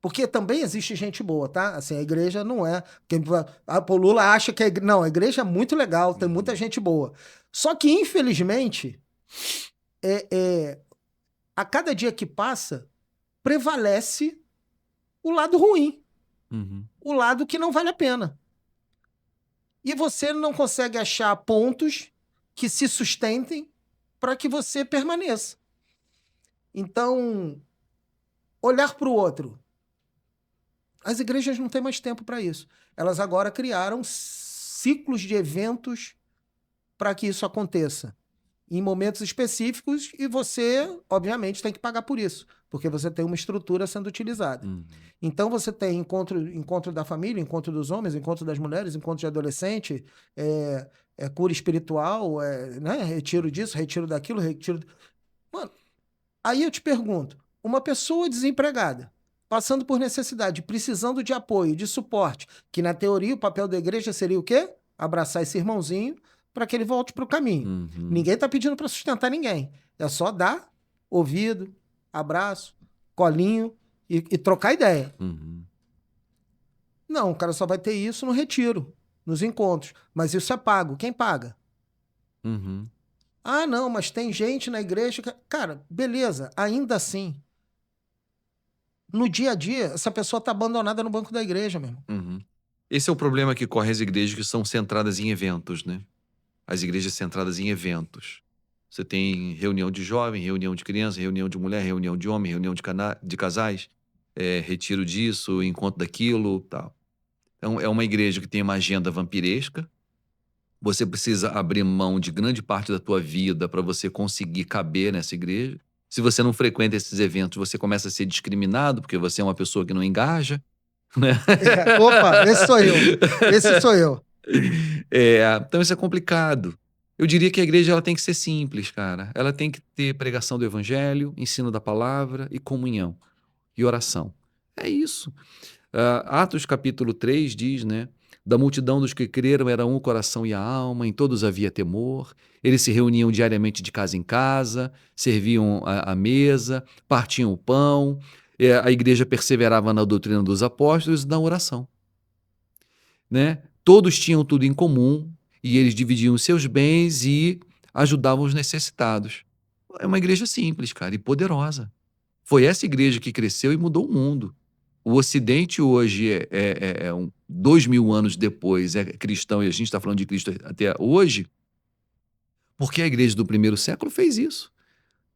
porque também existe gente boa, tá? Assim, a igreja não é... O Lula acha que não, a igreja é muito legal, tem muita gente boa. Só que, infelizmente, a cada dia que passa, prevalece o lado ruim, Uhum. o lado que não vale a pena. E você não consegue achar pontos que se sustentem para que você permaneça. Então, olhar para o outro. As igrejas não têm mais tempo para isso. Elas agora criaram ciclos de eventos para que isso aconteça em momentos específicos e você, obviamente, tem que pagar por isso, porque você tem uma estrutura sendo utilizada. Uhum. Então você tem encontro da família, encontro dos homens, encontro das mulheres, encontro de adolescente, cura espiritual, né? Retiro disso, retiro daquilo, retiro... Mano, aí eu te pergunto, uma pessoa desempregada, passando por necessidade, precisando de apoio, de suporte, que na teoria o papel da igreja seria o quê? Abraçar esse irmãozinho para que ele volte para o caminho. Uhum. Ninguém está pedindo para sustentar ninguém. É só dar ouvido, abraço, colinho e trocar ideia. Uhum. Não, o cara só vai ter isso no retiro, nos encontros. Mas isso é pago. Quem paga? Uhum. Ah, não, mas tem gente na igreja... Cara, beleza, ainda assim. No dia a dia, essa pessoa está abandonada no banco da igreja, meu irmão. Uhum. Esse é o problema que corre as igrejas que são centradas em eventos, né? As igrejas centradas em eventos. Você tem reunião de jovem, reunião de criança, reunião de mulher, reunião de homem, reunião de casais, retiro disso, encontro daquilo, tal. Então, é uma igreja que tem uma agenda vampiresca. Você precisa abrir mão de grande parte da tua vida para você conseguir caber nessa igreja. Se você não frequenta esses eventos, você começa a ser discriminado porque você é uma pessoa que não engaja, né? Opa, esse sou eu. Esse sou eu. Então isso é complicado. Eu diria que a igreja ela tem que ser simples, cara. Ela tem que ter pregação do evangelho, ensino da palavra e comunhão e oração. É isso. Atos capítulo 3 diz, né? Da multidão dos que creram era um o coração e a alma, em todos havia temor. Eles se reuniam diariamente de casa em casa, serviam a mesa, partiam o pão. A igreja perseverava na doutrina dos apóstolos e na oração, né? Todos tinham tudo em comum e eles dividiam seus bens e ajudavam os necessitados. É uma igreja simples, cara, e poderosa. Foi essa igreja que cresceu e mudou o mundo. O Ocidente hoje 2000 anos depois é cristão e a gente está falando de Cristo até hoje, porque a igreja do primeiro século fez isso.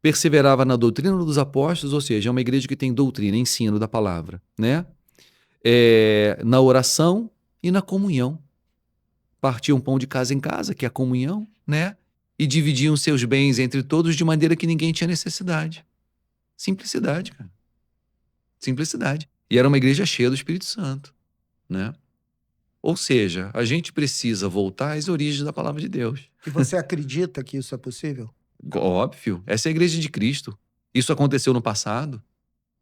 Perseverava na doutrina dos apóstolos, ou seja, é uma igreja que tem doutrina, ensino da palavra, né? Na oração e na comunhão. Partiam pão de casa em casa, que é a comunhão, né? E dividiam seus bens entre todos de maneira que ninguém tinha necessidade. Simplicidade, cara. Simplicidade. E era uma igreja cheia do Espírito Santo, né? Ou seja, a gente precisa voltar às origens da palavra de Deus. E você acredita que isso é possível? Óbvio. Essa é a igreja de Cristo. Isso aconteceu no passado.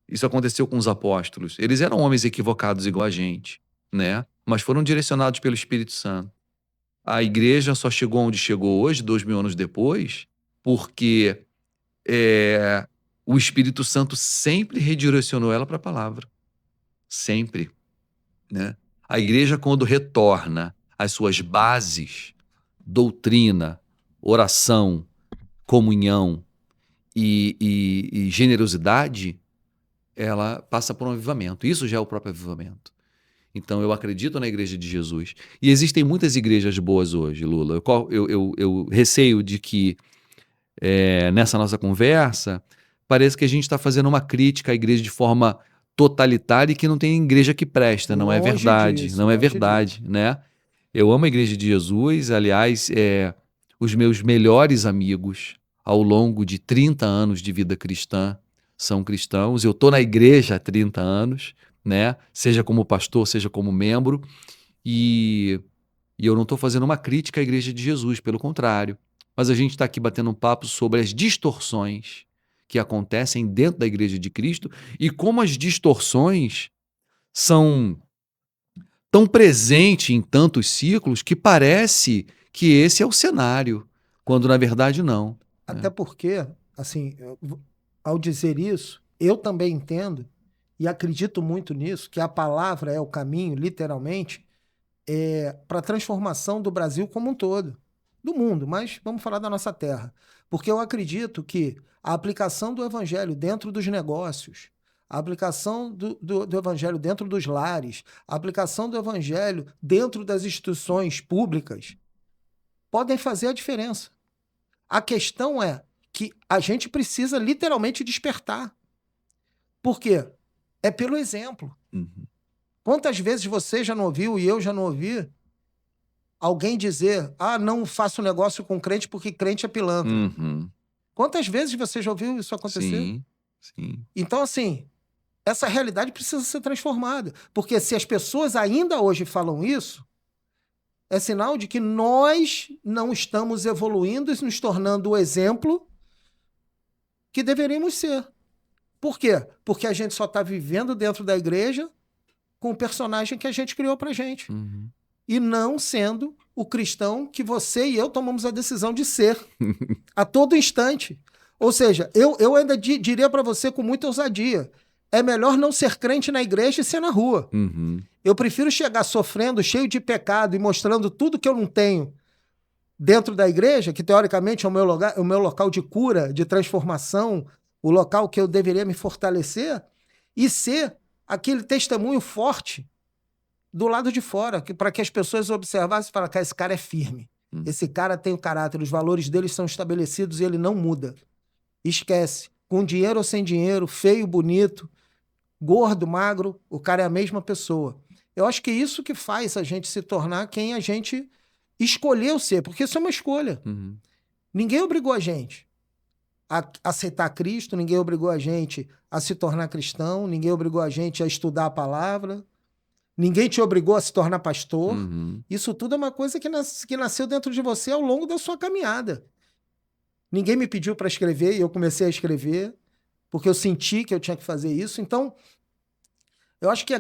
Isso aconteceu com os apóstolos. Eles eram homens equivocados igual a gente, né? Mas foram direcionados pelo Espírito Santo. A igreja só chegou onde chegou hoje, 2000 anos depois, porque o Espírito Santo sempre redirecionou ela para a palavra. Sempre, né? A igreja, quando retorna às suas bases, doutrina, oração, comunhão e generosidade, ela passa por um avivamento. Isso já é o próprio avivamento. Então, eu acredito na igreja de Jesus. E existem muitas igrejas boas hoje, Lula. Eu receio de que, nessa nossa conversa, pareça que a gente está fazendo uma crítica à igreja de forma totalitária e que não tem igreja que presta. Não é verdade. Não é verdade, né? Eu amo a igreja de Jesus. Aliás, os meus melhores amigos, ao longo de 30 anos de vida cristã, são cristãos. Eu estou na igreja há 30 anos, né? Seja como pastor, seja como membro, e eu não estou fazendo uma crítica à igreja de Jesus, pelo contrário. Mas a gente está aqui batendo um papo sobre as distorções que acontecem dentro da igreja de Cristo e como as distorções são tão presentes em tantos ciclos que parece que esse é o cenário, quando na verdade não. Até porque, assim, ao dizer isso, eu também entendo e acredito muito nisso, que a palavra é o caminho, literalmente, para a transformação do Brasil como um todo. Do mundo, mas vamos falar da nossa terra. Porque eu acredito que a aplicação do evangelho dentro dos negócios, a aplicação do evangelho dentro dos lares, a aplicação do evangelho dentro das instituições públicas, podem fazer a diferença. A questão é que a gente precisa literalmente despertar. Por quê? É pelo exemplo. Uhum. Quantas vezes você já não ouviu e eu já não ouvi alguém dizer: não faço negócio com crente porque crente é pilantra. Uhum. Quantas vezes você já ouviu isso acontecer? Sim, sim. Então, assim, essa realidade precisa ser transformada. Porque se as pessoas ainda hoje falam isso, é sinal de que nós não estamos evoluindo e nos tornando o exemplo que deveríamos ser. Por quê? Porque a gente só está vivendo dentro da igreja com o personagem que a gente criou pra gente. Uhum. E não sendo o cristão que você e eu tomamos a decisão de ser a todo instante. Ou seja, eu ainda diria para você com muita ousadia, é melhor não ser crente na igreja e ser na rua. Uhum. Eu prefiro chegar sofrendo, cheio de pecado e mostrando tudo que eu não tenho dentro da igreja, que teoricamente é o meu local de cura, de transformação, o local que eu deveria me fortalecer, e ser aquele testemunho forte do lado de fora, para que as pessoas observassem e falassem: esse cara é firme, esse cara tem o caráter, os valores dele são estabelecidos e ele não muda. Esquece, com dinheiro ou sem dinheiro, feio, bonito, gordo, magro, o cara é a mesma pessoa. Eu acho que é isso que faz a gente se tornar quem a gente escolheu ser, porque isso é uma escolha. Uhum. Ninguém obrigou a gente a aceitar Cristo, ninguém obrigou a gente a se tornar cristão, ninguém obrigou a gente a estudar a palavra, ninguém te obrigou a se tornar pastor. Uhum. Isso tudo é uma coisa que nasceu dentro de você ao longo da sua caminhada. Ninguém me pediu para escrever e eu comecei a escrever porque eu senti que eu tinha que fazer isso. Então, eu acho que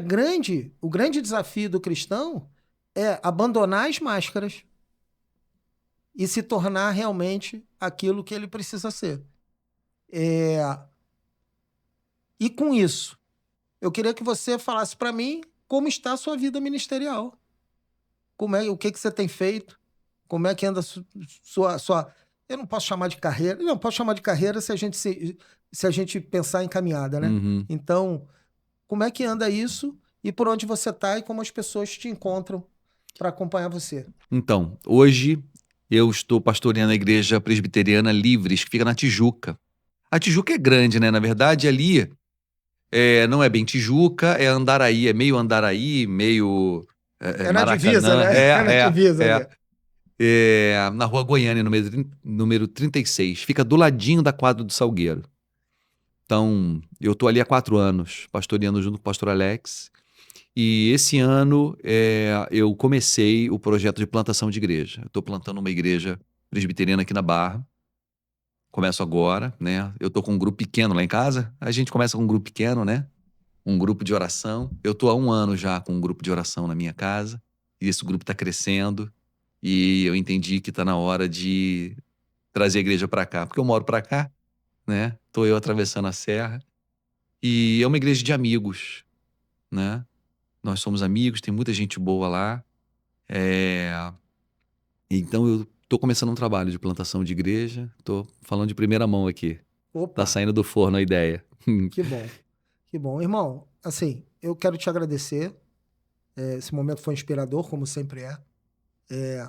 o grande desafio do cristão é abandonar as máscaras e se tornar realmente aquilo que ele precisa ser. E com isso, eu queria que você falasse para mim como está a sua vida ministerial. O que você tem feito? Como é que anda sua... Eu não posso chamar de carreira. Não, posso chamar de carreira se a gente pensar em caminhada, né? Uhum. Então, como é que anda isso e por onde você está e como as pessoas te encontram para acompanhar você? Então, hoje eu estou pastoreando a igreja presbiteriana Livres, que fica na Tijuca. A Tijuca é grande, né? Na verdade, ali não é bem Tijuca, é Andaraí, é meio Andaraí, meio Na divisa, Maracanã. né? É na divisa ali. Na Rua Goiânia, número 36. Fica do ladinho da quadra do Salgueiro. Então, eu tô ali há 4 anos, pastoreando junto com o pastor Alex. E esse ano eu comecei o projeto de plantação de igreja. Eu tô plantando uma igreja presbiteriana aqui na Barra. Começo agora, né? Eu tô com um grupo pequeno lá em casa. A gente começa com um grupo pequeno, né? Um grupo de oração. Eu tô há 1 ano já com um grupo de oração na minha casa. E esse grupo tá crescendo. E eu entendi que tá na hora de trazer a igreja pra cá. Porque eu moro pra cá, né? Tô eu atravessando a serra. E é uma igreja de amigos, né? Nós somos amigos, tem muita gente boa lá. Então eu tô começando um trabalho de plantação de igreja. Tô falando de primeira mão aqui. Opa, Tá saindo do forno a ideia. que bom. Que bom. Irmão, assim, eu quero te agradecer. Esse momento foi inspirador, como sempre é.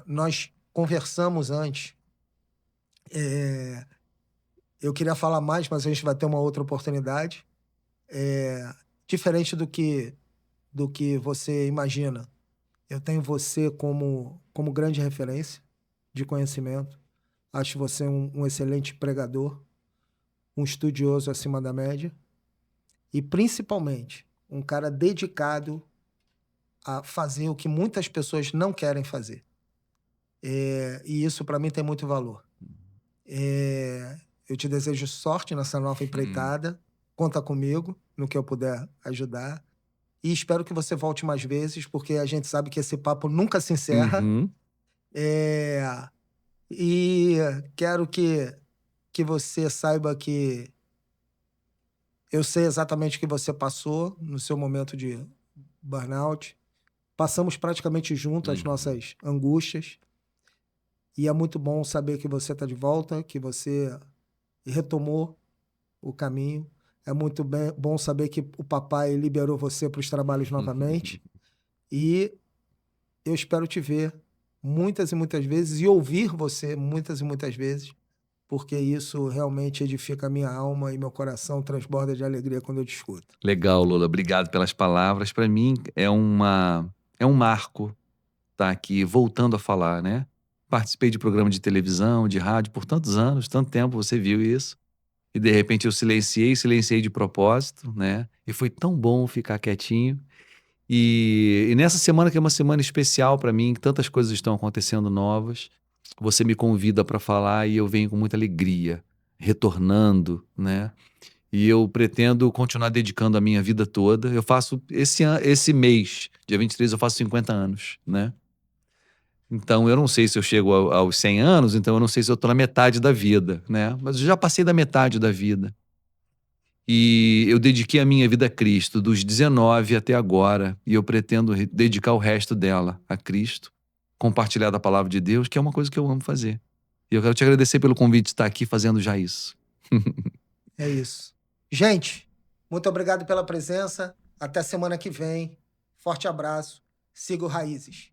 Nós conversamos antes. Eu queria falar mais, mas a gente vai ter uma outra oportunidade. Diferente do que você imagina. Eu tenho você como grande referência de conhecimento. Acho você um excelente pregador, um estudioso acima da média e, principalmente, um cara dedicado a fazer o que muitas pessoas não querem fazer. E isso, para mim, tem muito valor. Eu te desejo sorte nessa nova empreitada. Conta comigo no que eu puder ajudar. E espero que você volte mais vezes, porque a gente sabe que esse papo nunca se encerra. Uhum. E quero que você saiba que eu sei exatamente o que você passou no seu momento de burnout. Passamos praticamente junto as nossas angústias. E é muito bom saber que você está de volta, que você retomou o caminho. É muito bom saber que o papai liberou você para os trabalhos novamente. E eu espero te ver muitas e muitas vezes e ouvir você muitas e muitas vezes, porque isso realmente edifica a minha alma e meu coração transborda de alegria quando eu te escuto. Legal, Lula. Obrigado pelas palavras. Para mim é um marco estar aqui voltando a falar, né? Participei de programa de televisão, de rádio por tantos anos, tanto tempo você viu isso. E de repente eu silenciei de propósito, né? E foi tão bom ficar quietinho. E nessa semana, que é uma semana especial para mim, que tantas coisas estão acontecendo novas, você me convida para falar e eu venho com muita alegria, retornando, né? E eu pretendo continuar dedicando a minha vida toda. Eu faço esse mês, dia 23, eu faço 50 anos, né? Então eu não sei se eu chego aos 100 anos, então eu não sei se eu tô na metade da vida, né? Mas eu já passei da metade da vida. E eu dediquei a minha vida a Cristo, dos 19 até agora, e eu pretendo dedicar o resto dela a Cristo, compartilhar da palavra de Deus, que é uma coisa que eu amo fazer. E eu quero te agradecer pelo convite de estar aqui fazendo já isso. É isso. Gente, muito obrigado pela presença. Até semana que vem. Forte abraço. Siga o Raízes.